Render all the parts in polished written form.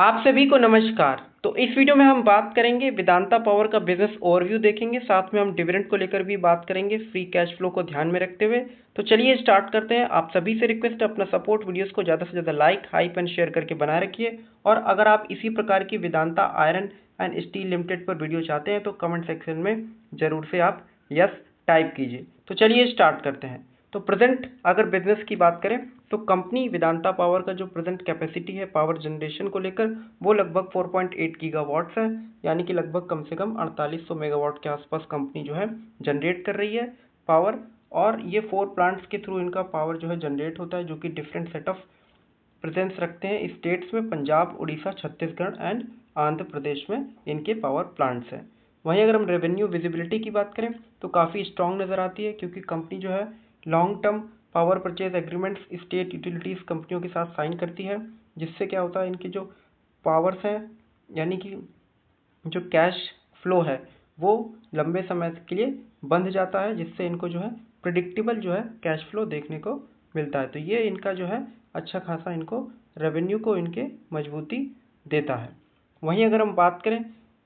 आप सभी को नमस्कार। तो इस वीडियो में हम बात करेंगे वेदांता पावर का बिजनेस ओवरव्यू देखेंगे, साथ में हम डिविडेंड को लेकर भी बात करेंगे फ्री कैश फ्लो को ध्यान में रखते हुए। तो चलिए स्टार्ट करते हैं। आप सभी से रिक्वेस्ट है अपना सपोर्ट वीडियोस को ज़्यादा से ज़्यादा लाइक हाइप एंड शेयर करके बनाए रखिए। और अगर आप इसी प्रकार की Vedanta iron and steel limited पर वीडियो चाहते हैं तो कमेंट सेक्शन में ज़रूर से आप यस टाइप कीजिए। तो चलिए स्टार्ट करते हैं। तो प्रेजेंट अगर बिजनेस की बात करें तो कंपनी वेदांता पावर का जो प्रेजेंट कैपेसिटी है पावर जनरेशन को लेकर वो लगभग 4.8 गीगावाट्स है, यानी कि लगभग कम से कम 4800 मेगावाट के आसपास कंपनी जो है जनरेट कर रही है पावर। और ये 4 प्लांट्स के थ्रू इनका पावर जो है जनरेट होता है, जो कि डिफरेंट सेट ऑफ प्रेजेंस रखते हैं स्टेट्स में, पंजाब, उड़ीसा, छत्तीसगढ़ एंड आंध्र प्रदेश में इनके पावर प्लांट्स हैं। वहीं अगर हम रेवेन्यू विजिबिलिटी की बात करें तो काफ़ी स्ट्रांग नज़र आती है, क्योंकि कंपनी जो है long term power purchase agreements state utilities कंपनियों के साथ साइन करती है, जिससे क्या होता है इनकी जो पावर्स हैं यानी कि जो कैश फ्लो है वो लंबे समय के लिए बंध जाता है, जिससे इनको जो है प्रिडिक्टेबल जो है कैश फ्लो देखने को मिलता है। तो ये इनका जो है अच्छा खासा इनको रेवेन्यू को इनके मजबूती देता है। वहीं अगर हम बात करें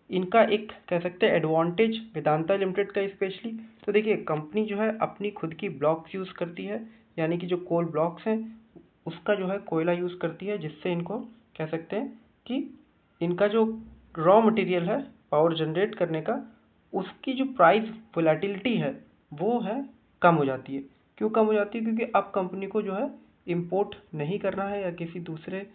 इनका एक कह सकते हैं एडवांटेज वेदांता लिमिटेड का स्पेशली, तो देखिए कंपनी जो है अपनी खुद की ब्लॉक्स यूज़ करती है, यानी कि जो कोल ब्लॉक्स हैं उसका जो है कोयला यूज़ करती है, जिससे इनको कह सकते हैं कि इनका जो रॉ मटेरियल है पावर जनरेट करने का उसकी जो प्राइस वोलेटिलिटी है वो है कम हो जाती है। क्यों कम हो जाती है? क्योंकि अब कंपनी को जो है इंपोर्ट नहीं करना है या किसी दूसरे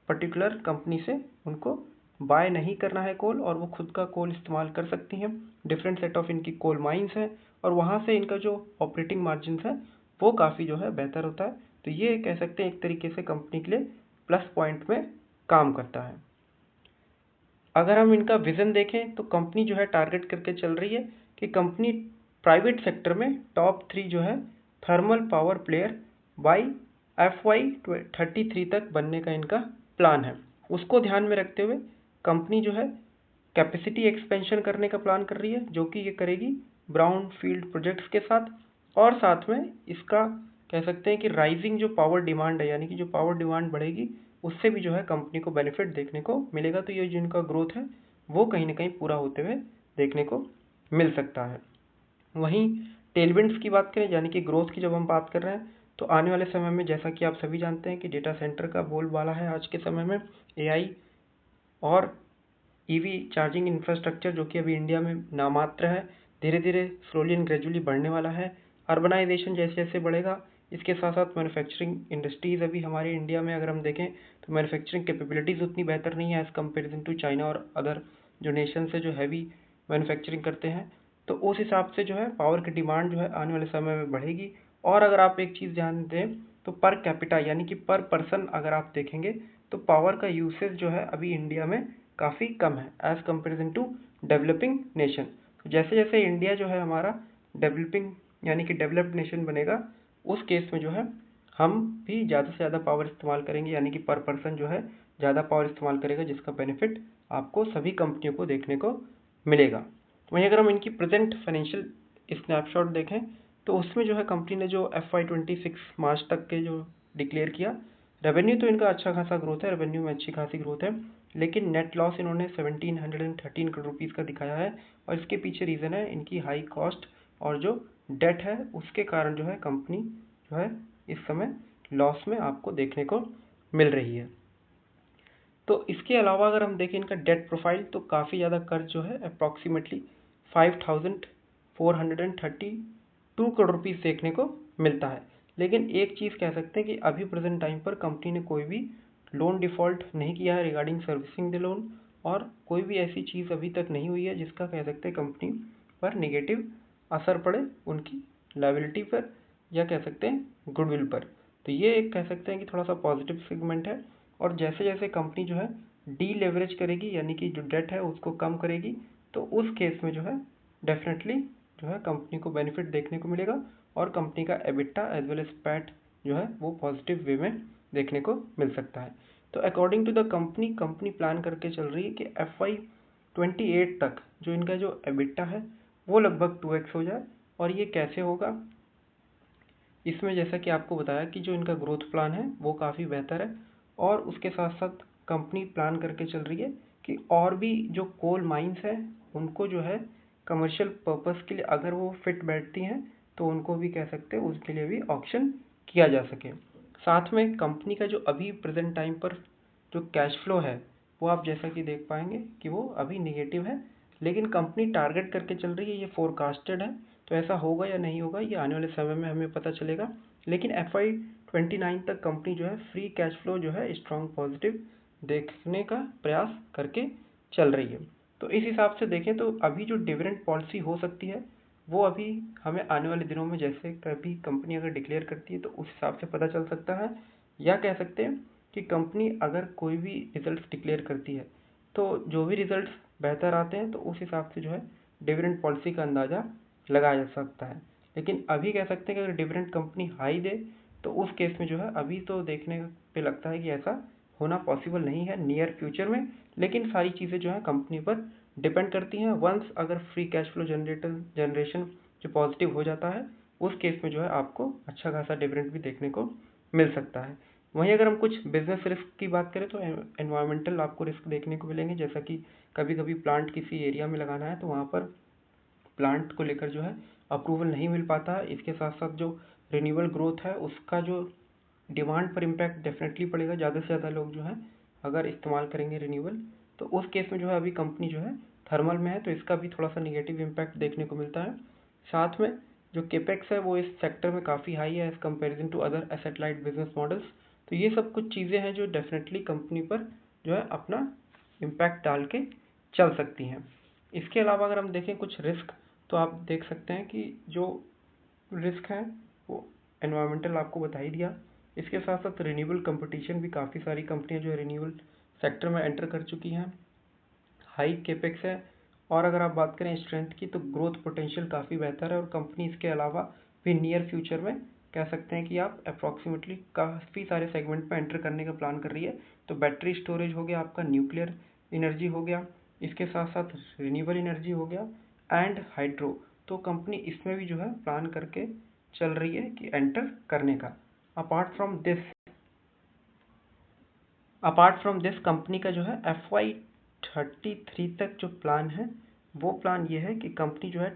पर्टिकुलर कंपनी से उनको बाय नहीं करना है कोल, और वो खुद का कोल इस्तेमाल कर सकती हैं। डिफरेंट सेट ऑफ इनकी कोल माइंस हैं और वहाँ से इनका जो ऑपरेटिंग मार्जिन है वो काफ़ी जो है बेहतर होता है। तो ये कह सकते हैं एक तरीके से कंपनी के लिए प्लस पॉइंट में काम करता है। अगर हम इनका विज़न देखें तो कंपनी जो है टारगेट करके चल रही है कि कंपनी प्राइवेट सेक्टर में टॉप 3 जो है thermal power player by FY33 तक बनने का इनका प्लान है। उसको ध्यान में रखते हुए कंपनी जो है कैपेसिटी एक्सपेंशन करने का प्लान कर रही है, जो कि ये करेगी ब्राउन फील्ड प्रोजेक्ट्स के साथ। और साथ में इसका कह सकते हैं कि राइजिंग जो पावर डिमांड है, यानी कि जो पावर डिमांड बढ़ेगी उससे भी जो है कंपनी को बेनिफिट देखने को मिलेगा। तो ये जो इनका ग्रोथ है वो कहीं ना कहीं पूरा होते हुए देखने को मिल सकता है। वहीं टेलविंड्स की बात करें, यानी कि ग्रोथ की जब हम बात कर रहे हैं, तो आने वाले समय में जैसा कि आप सभी जानते हैं कि डेटा सेंटर का बोलबाला है आज के समय में, AI और EV चार्जिंग इंफ्रास्ट्रक्चर जो कि अभी इंडिया में नामात्र है, धीरे धीरे स्लोली एंड ग्रेजुअली बढ़ने वाला है। अर्बनाइजेशन जैसे जैसे बढ़ेगा, इसके साथ साथ मैन्युफैक्चरिंग इंडस्ट्रीज़ अभी हमारे इंडिया में अगर हम देखें तो मैन्युफैक्चरिंग कैपेबिलिटीज़ उतनी बेहतर नहीं है एज़ कम्पेरिजन टू चाइना और अदर जो नेशन से जो हैवी मैन्युफैक्चरिंग करते हैं। तो उस हिसाब से जो है पावर की डिमांड जो है आने वाले समय में बढ़ेगी। और अगर आप एक चीज़ ध्यान दें तो पर कैपिटा यानी कि पर पर्सन अगर आप देखेंगे तो पावर का यूसेज जो है अभी इंडिया में काफ़ी कम है as comparison to developing nation. जैसे जैसे इंडिया जो है हमारा डेवलपिंग यानी कि डेवलप्ड नेशन बनेगा, उस केस में जो है हम भी ज़्यादा से ज़्यादा पावर इस्तेमाल करेंगे, यानी कि पर पर्सन जो है ज़्यादा पावर इस्तेमाल करेगा, जिसका बेनिफिट आपको सभी कंपनियों को देखने को मिलेगा। वहीं अगर हम इनकी प्रेजेंट फाइनेंशियल स्नैपशॉट देखें तो उसमें जो है कंपनी ने जो FY26 मार्च तक के जो डिक्लेयर किया, रेवेन्यू तो इनका अच्छा खासा ग्रोथ है, रेवेन्यू में अच्छी खासी ग्रोथ है, लेकिन नेट लॉस इन्होंने 1713 करोड़ रुपीज़ का दिखाया है। और इसके पीछे रीज़न है इनकी हाई कॉस्ट और जो डेट है उसके कारण जो है कंपनी जो है इस समय लॉस में आपको देखने को मिल रही है। तो इसके अलावा अगर हम देखें इनका डेट प्रोफाइल तो काफ़ी ज़्यादा कर्ज जो है अप्रॉक्सीमेटली 5432 करोड़ रुपीज़ देखने को मिलता है। लेकिन एक चीज़ कह सकते हैं कि अभी प्रेजेंट टाइम पर कंपनी ने कोई भी लोन डिफ़ॉल्ट नहीं किया है रिगार्डिंग सर्विसिंग द लोन, और कोई भी ऐसी चीज़ अभी तक नहीं हुई है जिसका कह सकते हैं कंपनी पर निगेटिव असर पड़े उनकी लायबिलिटी पर या कह सकते हैं गुडविल पर। तो ये एक कह सकते हैं कि थोड़ा सा पॉजिटिव सेगमेंट है। और जैसे जैसे कंपनी जो है डी लेवरेज करेगी यानी कि जो डेट है उसको कम करेगी, तो उस केस में जो है डेफिनेटली जो है कंपनी को बेनिफिट देखने को मिलेगा और कंपनी का EBITDA as well as PAT जो है वो पॉजिटिव वे में देखने को मिल सकता है। तो according to the company plan करके चल रही है कि FY28 तक जो इनका जो एबिटा है वो लगभग 2x हो जाए। और ये कैसे होगा, इसमें जैसा कि आपको बताया कि जो इनका ग्रोथ प्लान है वो काफ़ी बेहतर है, और उसके साथ साथ कंपनी प्लान करके चल रही है कि और भी जो कोल माइंस हैं उनको जो है कमर्शियल पर्पस के लिए अगर वो फिट बैठती हैं तो उनको भी कह सकते हैं उसके लिए भी ऑक्शन किया जा सके। साथ में कंपनी का जो अभी प्रेजेंट टाइम पर जो कैश फ्लो है वो आप जैसा कि देख पाएंगे कि वो अभी निगेटिव है, लेकिन कंपनी टारगेट करके चल रही है, ये फोरकास्टेड है। तो ऐसा होगा या नहीं होगा ये आने वाले समय में हमें पता चलेगा, लेकिन FY29 तक कंपनी जो है फ्री कैश फ्लो जो है स्ट्रॉन्ग पॉजिटिव देखने का प्रयास करके चल रही है। तो इस हिसाब से देखें तो अभी जो डिविडेंड पॉलिसी हो सकती है वो अभी हमें आने वाले दिनों में जैसे कभी कंपनी अगर डिक्लेयर करती है तो उस हिसाब से पता चल सकता है, या कह सकते हैं कि कंपनी अगर कोई भी रिजल्ट डिक्लेयर करती है तो जो भी रिजल्ट बेहतर आते हैं तो उस हिसाब से जो है डिविडेंड पॉलिसी का अंदाज़ा लगाया जा सकता है। लेकिन अभी कह सकते हैं कि अगर डिविडेंड कंपनी हाई दे तो उस केस में जो है अभी तो देखने पे लगता है कि ऐसा होना पॉसिबल नहीं है नियर फ्यूचर में, लेकिन सारी चीज़ें जो है कंपनी पर डिपेंड करती हैं। वंस अगर फ्री कैश फ्लो जनरेशन जो पॉजिटिव हो जाता है उस केस में जो है आपको अच्छा खासा डिविडेंड भी देखने को मिल सकता है। वहीं अगर हम कुछ बिजनेस रिस्क की बात करें तो एनवायरमेंटल आपको रिस्क देखने को मिलेंगे, जैसा कि कभी कभी प्लांट किसी एरिया में लगाना है तो वहाँ पर प्लांट को लेकर जो है अप्रूवल नहीं मिल पाता है। इसके साथ साथ जो रिन्यूएबल ग्रोथ है उसका जो डिमांड पर इम्पैक्ट डेफिनेटली पड़ेगा, ज़्यादा से ज़्यादा लोग जो है अगर इस्तेमाल करेंगे रिन्यूएबल तो उस केस में जो है अभी कंपनी जो है थर्मल में है तो इसका भी थोड़ा सा निगेटिव इम्पैक्ट देखने को मिलता है। साथ में जो केपेक्स है वो इस सेक्टर में काफ़ी हाई है as comparison to other asset light business models. तो ये सब कुछ चीज़ें हैं जो डेफिनेटली कंपनी पर जो है अपना इम्पैक्ट डाल के चल सकती हैं। इसके अलावा अगर हम देखें कुछ रिस्क तो आप देख सकते हैं कि जो रिस्क है वो एनवायरमेंटल आपको बता ही दिया। इसके साथ साथ रिन्यूएबल कंपटीशन भी काफ़ी सारी कंपनियां जो है रिन्यूएबल सेक्टर में एंटर कर चुकी हैं, हाई केपेक्स है। और अगर आप बात करें स्ट्रेंथ की तो ग्रोथ पोटेंशियल काफ़ी बेहतर है और कंपनी इसके अलावा भी नियर फ्यूचर में कह सकते हैं कि आप अप्रॉक्सीमेटली काफ़ी सारे सेगमेंट में एंटर करने का प्लान कर रही है। तो बैटरी स्टोरेज हो गया, आपका न्यूक्लियर एनर्जी हो गया, इसके साथ साथ रिन्यूएबल एनर्जी हो गया एंड हाइड्रो। तो कंपनी इसमें भी जो है प्लान करके चल रही है कि एंटर करने का। अपार्ट फ्रॉम दिस कंपनी का जो है FY33 तक जो प्लान है वो प्लान ये है कि कंपनी जो है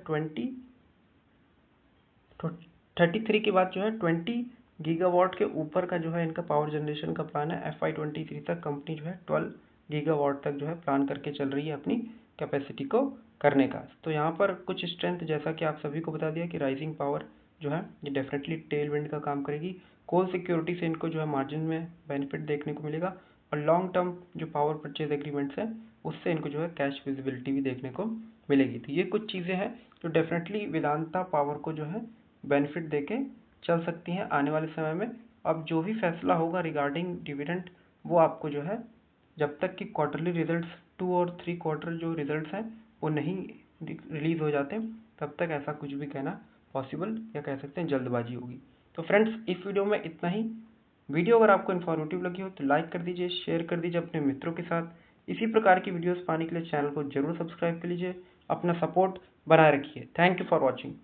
33 के बाद जो है 20 गीगावाट के ऊपर का जो है इनका पावर जनरेशन का प्लान है। FY23 तक कंपनी जो है 12 गीगावाट तक जो है प्लान करके चल रही है अपनी कैपेसिटी को करने का। तो यहाँ पर कुछ स्ट्रेंथ जैसा कि आप सभी को बता दिया कि राइजिंग पावर जो है ये डेफिनेटली टेल विंड का काम करेगी। कोल सिक्योरिटी से इनको जो है मार्जिन में बेनिफिट देखने को मिलेगा और लॉन्ग टर्म जो पावर परचेज एग्रीमेंट्स हैं उससे इनको जो है कैश विजिबिलिटी भी देखने को मिलेगी। तो ये कुछ चीज़ें हैं जो डेफिनेटली वेदांता पावर को जो है बेनिफिट देके चल सकती हैं आने वाले समय में। अब जो भी फैसला होगा रिगार्डिंग डिविडेंड वो आपको जो है जब तक कि क्वार्टरली रिजल्ट्स 2 और 3 क्वार्टर जो रिजल्ट्स हैं वो नहीं रिलीज हो जाते तब तक ऐसा कुछ भी कहना पॉसिबल या कह सकते हैं जल्दबाजी होगी। तो फ्रेंड्स इस वीडियो में इतना ही। वीडियो अगर आपको इन्फॉर्मेटिव लगी हो तो लाइक कर दीजिए, शेयर कर दीजिए अपने मित्रों के साथ। इसी प्रकार की वीडियोस पाने के लिए चैनल को जरूर सब्सक्राइब कर लीजिए। अपना सपोर्ट बनाए रखिए। Thank you for watching.